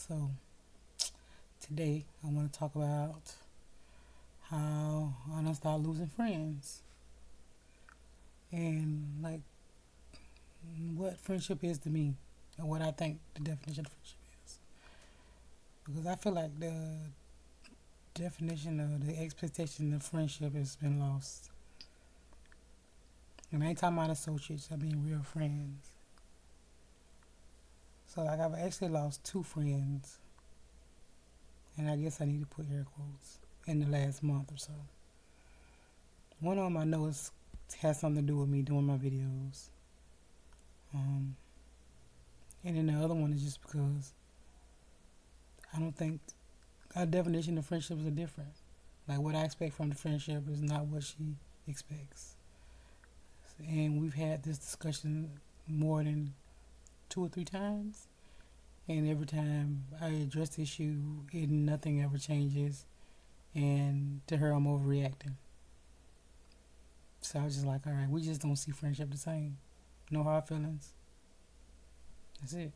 So, today I want to talk about how I done start losing friends and like what friendship is to me and what I think the definition of friendship is. Because I feel like the definition of the expectation of friendship has been lost. And I ain't talking about associates, I mean real friends. So, like, I've actually lost two friends, and I guess I need to put air quotes in the last month or so. One of them I know has something to do with me doing my videos. Um, and then the other one is just because I don't think our definition of friendships are different. Like, what I expect from the friendship is not what she expects. And we've had this discussion more than 2 or 3 times. And every time I address the issue, nothing ever changes. And to her, I'm overreacting. So I was just like, all right, we just don't see friendship the same. No hard feelings. That's it.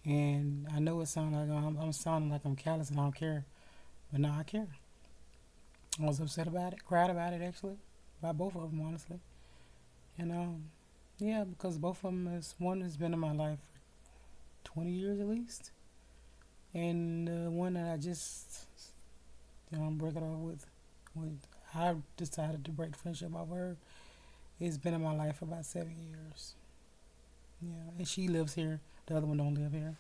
And I know it sounds like I'm sounding like I'm callous and I don't care. But no, I care. I was upset about it, cried about it actually, about both of them, honestly. And yeah, because both of them one has been in my life for 20 years at least. And the one that I just, break it off with, I decided to break the friendship off her. It's been in my life for about 7 years. Yeah, and she lives here. The other one don't live here.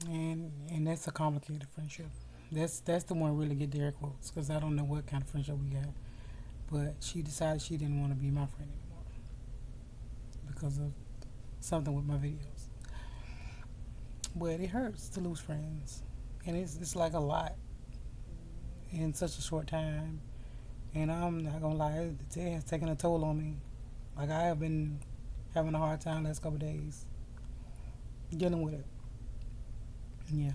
And that's a complicated friendship. That's the one really get the air quotes because I don't know what kind of friendship we got. But she decided she didn't want to be my friend anymore because of something with my videos. But it hurts to lose friends, and it's like a lot in such a short time. And I'm not gonna lie, it has taken a toll on me. Like, I have been having a hard time last couple of days dealing with it. Yeah.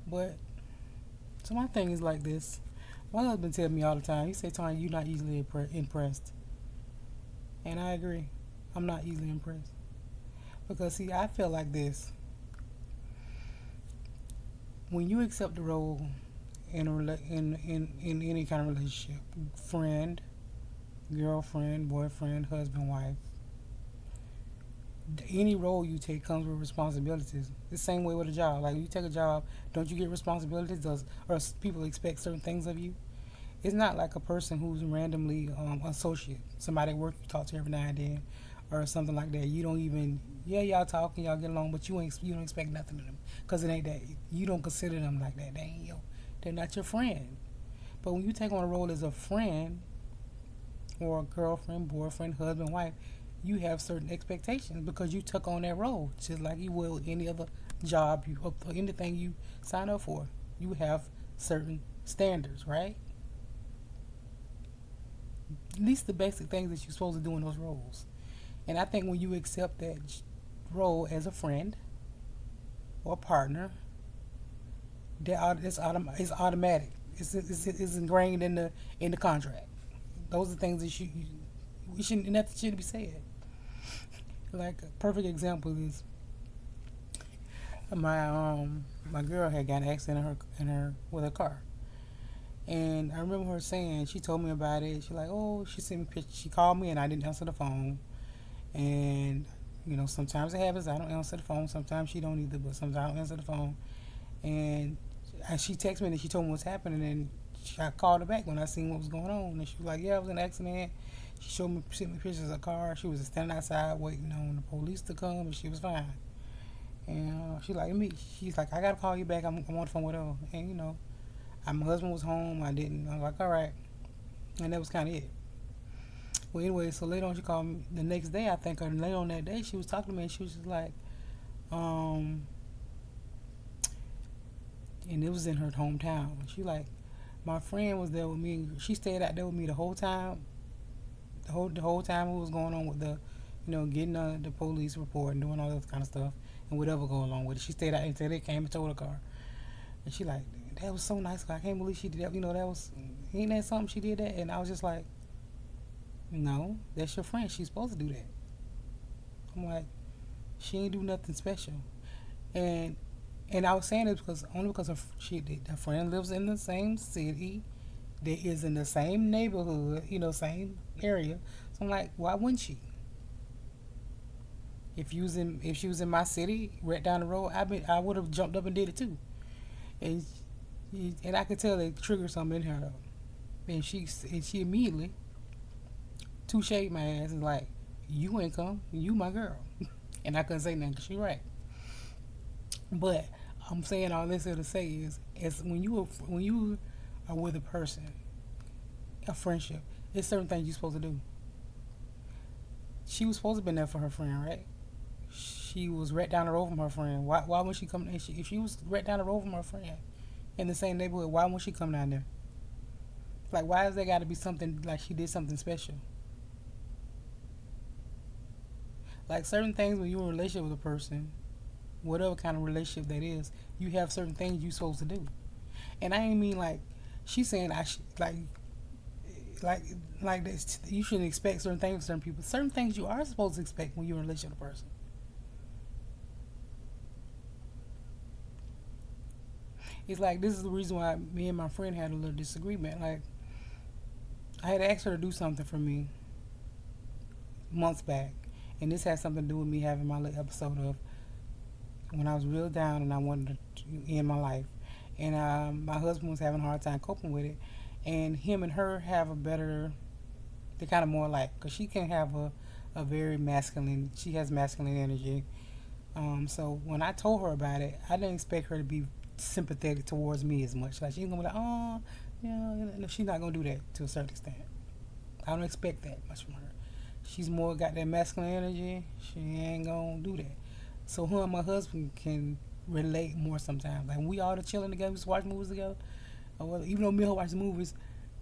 But so my thing is like this. My husband tells me all the time. He say, "Tony, you're not easily impressed," and I agree. I'm not easily impressed because see, I feel like this. When you accept the role in in any kind of relationship, friend, girlfriend, boyfriend, husband, wife, any role you take comes with responsibilities. The same way with a job. Like, you take a job, don't you get responsibilities? Or people expect certain things of you? It's not like a person who's randomly associate, somebody at work you talk to every now and then, or something like that. You don't even, yeah, y'all talk and y'all get along, but you don't expect nothing of them because it ain't that. You don't consider them like that. They're not your friend. But when you take on a role as a friend or a girlfriend, boyfriend, husband, wife, you have certain expectations because you took on that role, just like you would with any other job or anything you sign up for. You have certain standards, right? At least the basic things that you're supposed to do in those roles. And I think when you accept that role as a friend or partner, it's automatic. It's ingrained in the contract. Those are things that we shouldn't, nothing should be said. Like, a perfect example is my girl had got an accident in her with her car. And I remember her saying, she told me about it. She like, oh, she sent me pictures. She called me and I didn't answer the phone. And sometimes it happens. I don't answer the phone. Sometimes she don't either, but sometimes I don't answer the phone. And she texted me and she told me what's happening. And I called her back when I seen what was going on. And she was like, yeah, it was an accident. She sent me pictures of the car. She was standing outside waiting on the police to come, and she was fine. And she's like, I gotta call you back. I'm on the phone with her. And my husband was home. I didn't. I was like, all right. And that was kind of it. Well, anyway, so later on she called me the next day, I think, or later on that day, she was talking to me and she was just like, and it was in her hometown. She like, my friend was there with me. She stayed out there with me the whole time. The whole time what was going on with the, getting the police report and doing all that kind of stuff and whatever go along with it. She stayed out until they came and towed her car. And she like, that was so nice. I can't believe she did that. Ain't that something she did that? And I was just like, no, that's your friend. She's supposed to do that. I'm like, she ain't do nothing special. And I was saying this because only because her friend lives in the same city, that is in the same neighborhood, same area. So I'm like, why wouldn't she? If she was in my city, right down the road, I would have jumped up and did it too. And I could tell it triggered something in her though. And she immediately touche my ass and like, you ain't come, you my girl. And I couldn't say nothing because she right. But I'm saying all this here to say is when you are with a person, a friendship, there's certain things you're supposed to do. She was supposed to be there for her friend, right? She was right down the road from her friend. Why would she come? If she was right down the road from her friend in the same neighborhood, why won't she come down there? Like, why has there got to be something like she did something special? Like certain things when you're in a relationship with a person, whatever kind of relationship that is, you have certain things you're supposed to do. And I ain't mean like she's saying I should like like this, you shouldn't expect certain things from certain people. Certain things you are supposed to expect when you're in a relationship with a person. It's like this is the reason why me and my friend had a little disagreement. Like I had asked her to do something for me months back, and this had something to do with me having my little episode of when I was real down and I wanted to end my life, and my husband was having a hard time coping with it, and him and her have a better, they're kind of more alike because she can have a very masculine, she has masculine energy. So when I told her about it, I didn't expect her to be sympathetic towards me as much. Like she's gonna be like, oh, yeah, she's not gonna do that to a certain extent. I don't expect that much from her. She's more got that masculine energy. She ain't gonna do that. So her and my husband can relate more sometimes. Like when we all chilling together, just watch movies together. Or well, even though me and her watch movies,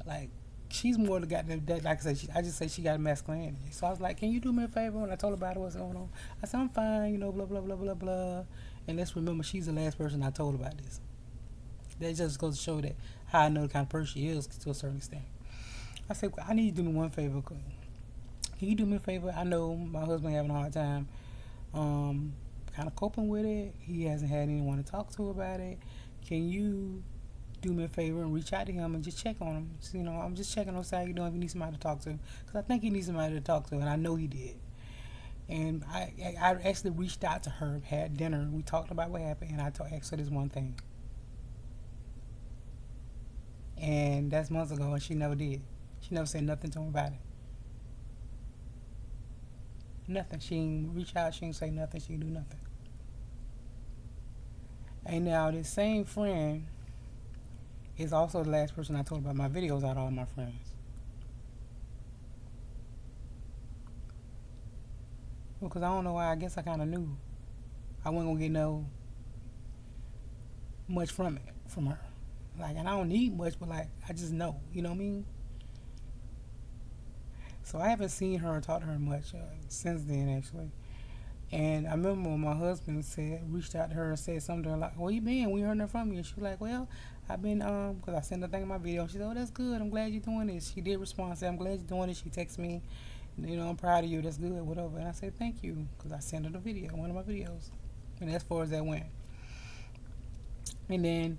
like she's more the got that like I said, I just say she got a masculine energy. So I was like, can you do me a favor? When I told her about what's going on, I said I'm fine, blah blah blah blah blah. And let's remember, she's the last person I told about this. That just goes to show that how I know the kind of person she is to a certain extent. I said, I need you to do me one favor. Can you do me a favor? I know my husband having a hard time, um, kind of coping with it. He hasn't had anyone to talk to about it. Can you do me a favor and reach out to him and just check on him? So, I'm just checking on how you doing if you need somebody to talk to. Because I think he needs somebody to talk to, and I know he did. And I actually reached out to her, had dinner, we talked about what happened, and asked her this one thing. And that's months ago, and she never did. She never said nothing to him about it. Nothing. She ain't reach out, she ain't say nothing, she ain't do nothing. And now this same friend is also the last person I told about my videos out of all my friends. Because I don't know why, I guess I kind of knew I wasn't going to get no much from her. Like, and I don't need much, but like, I just know, you know what I mean? So I haven't seen her or talked to her much since then, actually. And I remember when my husband reached out to her and said something to her like, "Where you been? We heard nothing from you." And she was like, "Well, I've been because I sent her thing in my video." She said, "Oh, that's good. I'm glad you're doing this." She did respond, say, "I'm glad you're doing this." She texted me, "I'm proud of you. That's good, whatever." And I said, "Thank you," because I sent her the video, one of my videos, and as far as that went. And then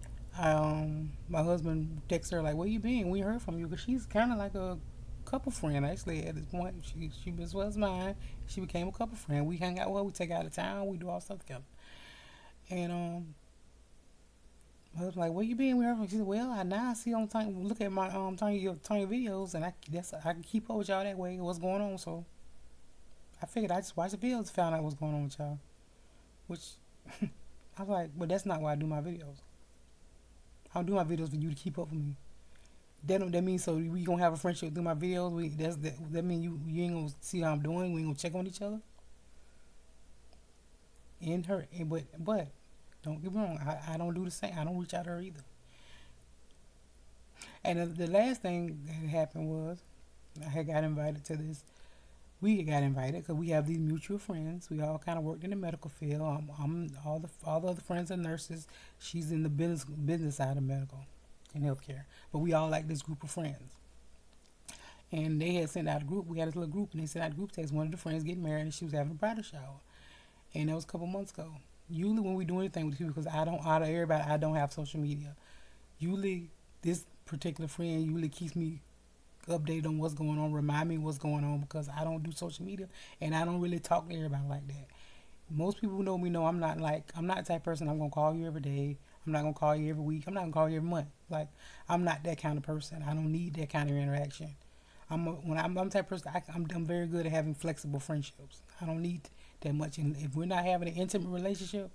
my husband texted her like, "Where you been? We heard from you," because she's kind of like a couple friend actually at this point. She as well as mine. She became a couple friend. We hang out well. We take her out of town. We do all stuff together. And I was like, "Where you been?" We heard from. She said, "Well, I now see on time. Look at my Tiny videos, and I can keep up with y'all that way. What's going on?" So I figured I just watch the videos, to find out what's going on with y'all. Which I was like, but that's not why I do my videos. I don't do my videos for you to keep up with me. That means so we gonna have a friendship through my videos. That mean you ain't gonna see how I'm doing. We ain't gonna check on each other. But don't get me wrong. I don't do the same. I don't reach out to her either. And the last thing that happened was I had got invited to this. We got invited because we have these mutual friends. We all kind of worked in the medical field. I'm all the other friends are nurses. She's in the business side of medical and healthcare. But we all like this group of friends. And they had sent out a group. We had this little group, and they sent out a group text. One of the friends getting married, and she was having a bridal shower. And that was a couple months ago. Usually when we do anything with people, because I don't, out of everybody, I don't have social media. Usually this particular friend usually keeps me updated on what's going on, remind me what's going on, because I don't do social media and I don't really talk to everybody like that. Most people who know me know I'm not the type of person I'm gonna call you every day. I'm not gonna call you every week. I'm not gonna call you every month. Like, I'm not that kind of person. I don't need that kind of interaction. I'm the type of person, I'm very good at having flexible friendships. I don't need that much. And if we're not having an intimate relationship,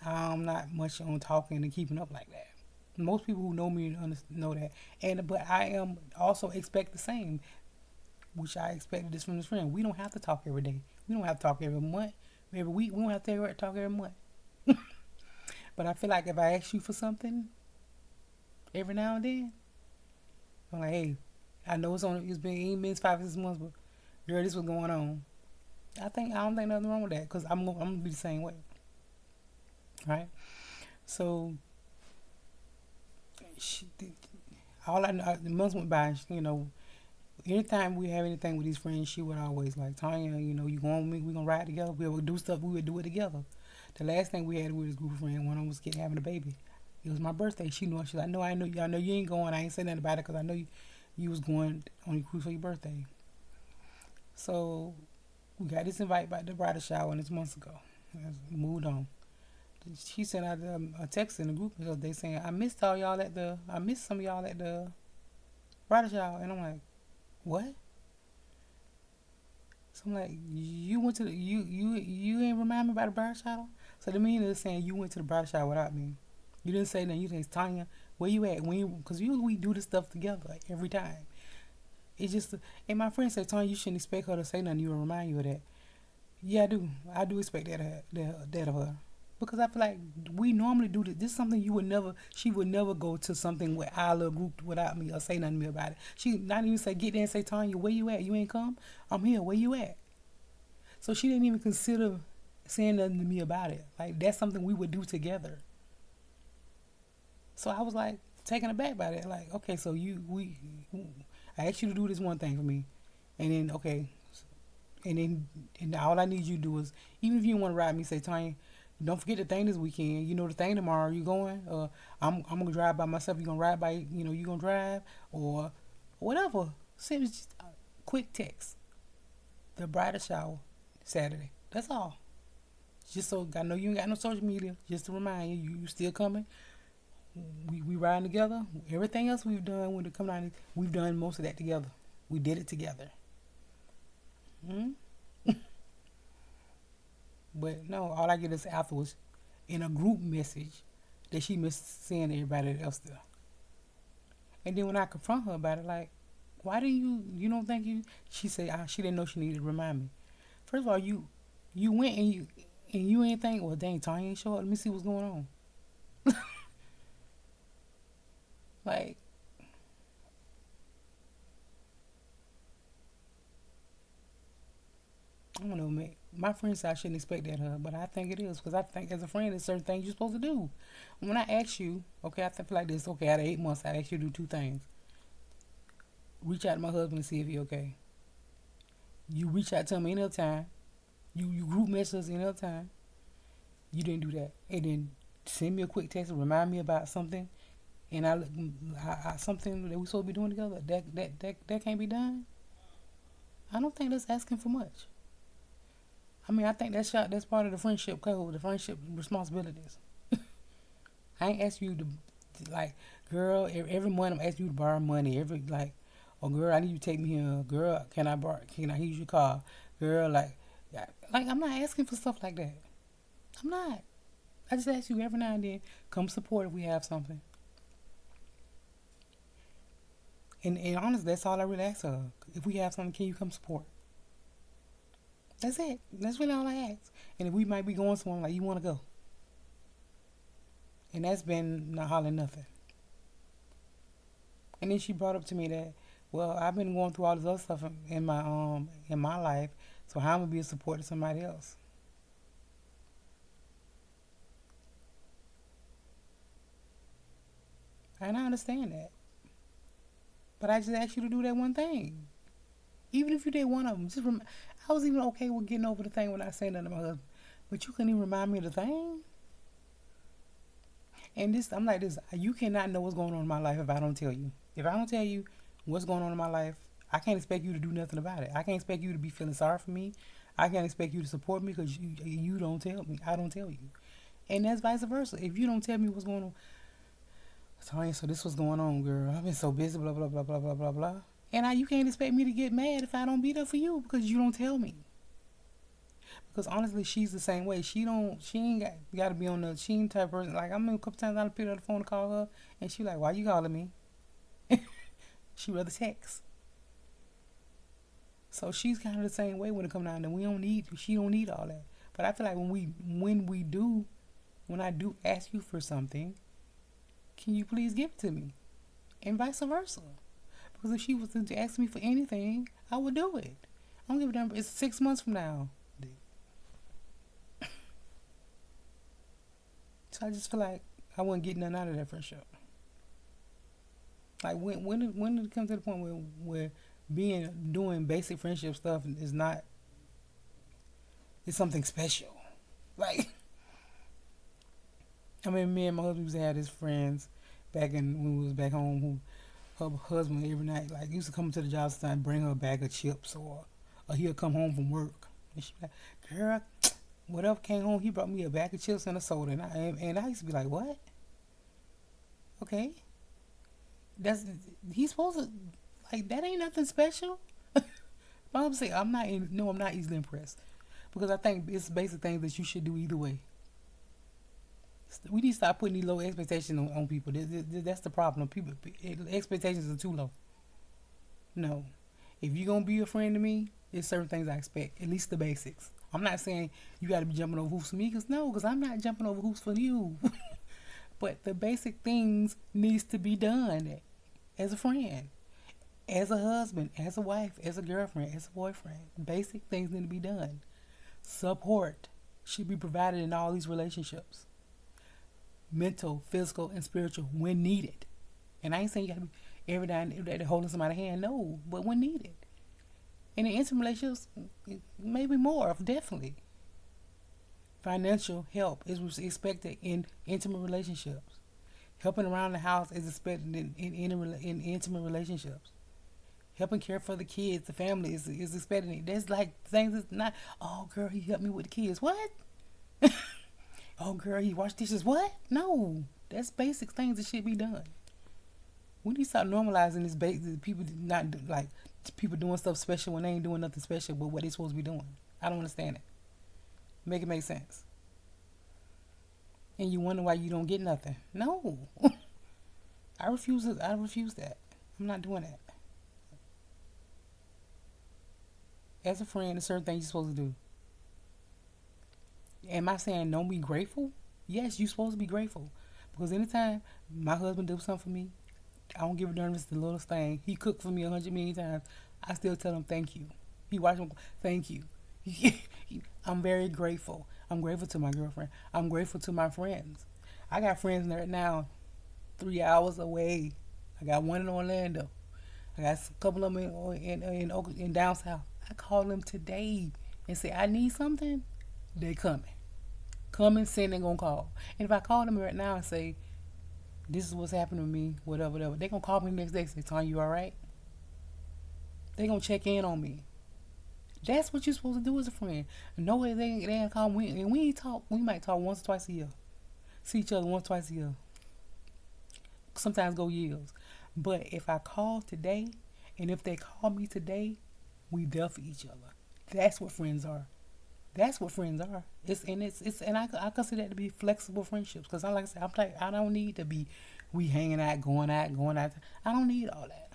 I'm not much on talking and keeping up like that. Most people who know me know that, and but I am also expect the same, which I expected this from this friend. We don't have to talk every day. We don't have to talk every month, every week. We don't have to talk every month. But I feel like if I ask you for something every now and then, I'm like, hey, I know it ain't been 5 or 6 months, but girl, this was going on. I don't think nothing wrong with that, because I'm gonna be the same way, right? So she, all I know, the months went by. Anytime we have anything with these friends, she would always like, Tanya, you going with me? We gonna ride together. We would do stuff. We would do it together. The last thing we had with this group of friends, one of them was having a baby. It was my birthday. She knew. She's like, no, I know you ain't going. I ain't saying nothing about it because I know you was going on a cruise for your birthday. So we got this invite by the bridal shower, and it's months ago. We moved on. She sent out a text in the group because they saying I missed some of y'all at the bridal shower, and I'm like, what? So I'm like, you went to the you ain't remind me about the bridal shower. So the meaning is saying you went to the bridal shower without me. You didn't say nothing. You said, Tanya, where you at? Because we do this stuff together like, every time. It's just, and my friend said, Tanya, you shouldn't expect her to say nothing. You will remind you of that. Yeah, I do. I do expect that of her. Because I feel like we normally do this. This is something she would never go to something with our little group without me or say nothing to me about it. She not even say, get there and say, Tanya, where you at? You ain't come? I'm here. Where you at? So she didn't even consider saying nothing to me about it. Like, that's something we would do together. So I was like, taken aback by that. Like, okay, so I asked you to do this one thing for me. And then, okay. And all I need you to do is, even if you want to ride me, say, Tanya, don't forget the thing this weekend. You know the thing tomorrow. You going? I'm gonna drive by myself. You gonna ride by? You gonna drive or whatever. Send me just a quick text. The bridal shower Saturday. That's all. Just so I know you ain't got no social media. Just to remind you still coming. We riding together. Everything else we've done when it come down, we've done most of that together. We did it together. Hmm? But no, all I get is afterwards in a group message that she missed seeing everybody else there. And then when I confront her about it, like, why do you don't think you? She said she didn't know she needed to remind me. First of all, you went and you ain't think, well, dang, Tanya ain't show up. Let me see what's going on. Like, I don't know, man. My friend said I shouldn't expect that of her, but I think it is because I think as a friend, there's certain things you're supposed to do. When I ask you, okay, I feel like this. Okay, out of 8 months, I asked you to do two things: reach out to my husband and see if he okay. You reach out to him any other time. You group message us any other time. You didn't do that, and then send me a quick text and remind me about something, and something that we supposed to be doing together. That can't be done. I don't think that's asking for much. I mean, I think that's part of the friendship code, the friendship responsibilities. I ain't ask you to like, girl, every month I'm asking you to borrow money. Oh, girl, I need you to take me here. Girl, can I use your car? Girl, like I'm not asking for stuff like that. I'm not. I just ask you every now and then, come support if we have something. And honestly, that's all I really ask her. If we have something, can you come support? That's it. That's really all I ask. And if we might be going somewhere, like, you want to go. And that's been not hollering nothing. And then she brought up to me that, well, I've been going through all this other stuff in my life, so how am I gonna be a support to somebody else? And I understand that. But I just asked you to do that one thing. Even if you did one of them, I was even okay with getting over the thing when I say nothing to my husband. But you couldn't even remind me of the thing. And this, I'm like this. You cannot know what's going on in my life if I don't tell you. If I don't tell you what's going on in my life, I can't expect you to do nothing about it. I can't expect you to be feeling sorry for me. I can't expect you to support me because you don't tell me. I don't tell you. And that's vice versa. If you don't tell me what's going on, so this was going on, girl. I've been so busy, blah blah blah blah blah blah blah. And you can't expect me to get mad if I don't be there for you because you don't tell me. Because honestly, she's the same way. She ain't got to be on the, she ain't type of person. Like, I mean, a couple times I picked up the phone to call her, and she like, why you calling me? She rather text. So she's kind of the same way when it comes down to, she don't need all that. But I feel like when I do ask you for something, can you please give it to me? And vice versa. Because if she was to ask me for anything, I would do it. I don't give a damn. It's 6 months from now. So I just feel like I wouldn't get nothing out of that friendship. Like when did it come to the point where doing basic friendship stuff is not, it's something special. Like, I mean, me and my husband used to have his friends back when we was back home, who her husband every night like used to come to the job sometimes, bring her a bag of chips, or he'll come home from work and she be like, girl, whatever came home, he brought me a bag of chips and a soda, and I used to be like, what? Okay, he's supposed to, like, that ain't nothing special. But I'm saying I'm not easily impressed, because I think it's basic things that you should do either way. We need to stop putting these low expectations on people. That's the problem. People expectations are too low. No, if you're gonna be a friend to me, there's certain things I expect, at least the basics. I'm not saying you got to be jumping over hoops for me, because I'm not jumping over hoops for you. But the basic things needs to be done as a friend, as a husband, as a wife, as a girlfriend, as a boyfriend. Basic things need to be done. Support should be provided in all these relationships. Mental, physical, and spiritual when needed. And I ain't saying you got to be every day holding somebody's hand. No, but when needed. And in intimate relationships, maybe more, definitely. Financial help is expected in intimate relationships. Helping around the house is expected in intimate relationships. Helping care for the kids, the family is expected. There's like things that's not, oh girl, he helped me with the kids. What? Oh girl, he washed dishes. What? No. That's basic things that should be done. We need to start normalizing this people not like people doing stuff special when they ain't doing nothing special but what they supposed to be doing. I don't understand it. Make it make sense. And you wonder why you don't get nothing. No. I refuse that. I'm not doing that. As a friend, there's certain things you're supposed to do. Am I saying don't be grateful? Yes, you're supposed to be grateful. Because anytime my husband does something for me, I don't give a darn if it's the littlest thing. He cooked for me 100 million times. I still tell him thank you. He watched me, thank you. I'm very grateful. I'm grateful to my girlfriend. I'm grateful to my friends. I got friends right now 3 hours away. I got one in Orlando. I got a couple of them in down south. I call them today and say, I need something. They coming. Coming, saying they're going to call. And if I call them right now and say, this is what's happening to me, whatever, they're going to call me the next day and say, Tanya, you all right? They're going to check in on me. That's what you're supposed to do as a friend. No way they ain't call me. And we ain't talk. We might talk once or twice a year. See each other once or twice a year. Sometimes go years. But if I call today, and if they call me today, we there for each other. That's what friends are. That's what friends are. And I consider that to be flexible friendships. Because I don't need to be we hanging out, going out. I don't need all that.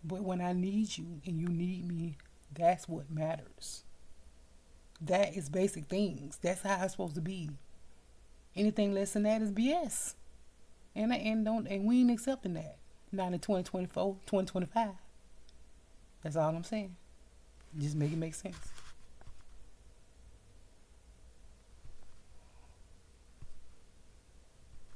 But when I need you and you need me, that's what matters. That is basic things. That's how it's supposed to be. Anything less than that is BS. And we ain't accepting that. Not in 2024, 2025. That's all I'm saying. Just make it make sense.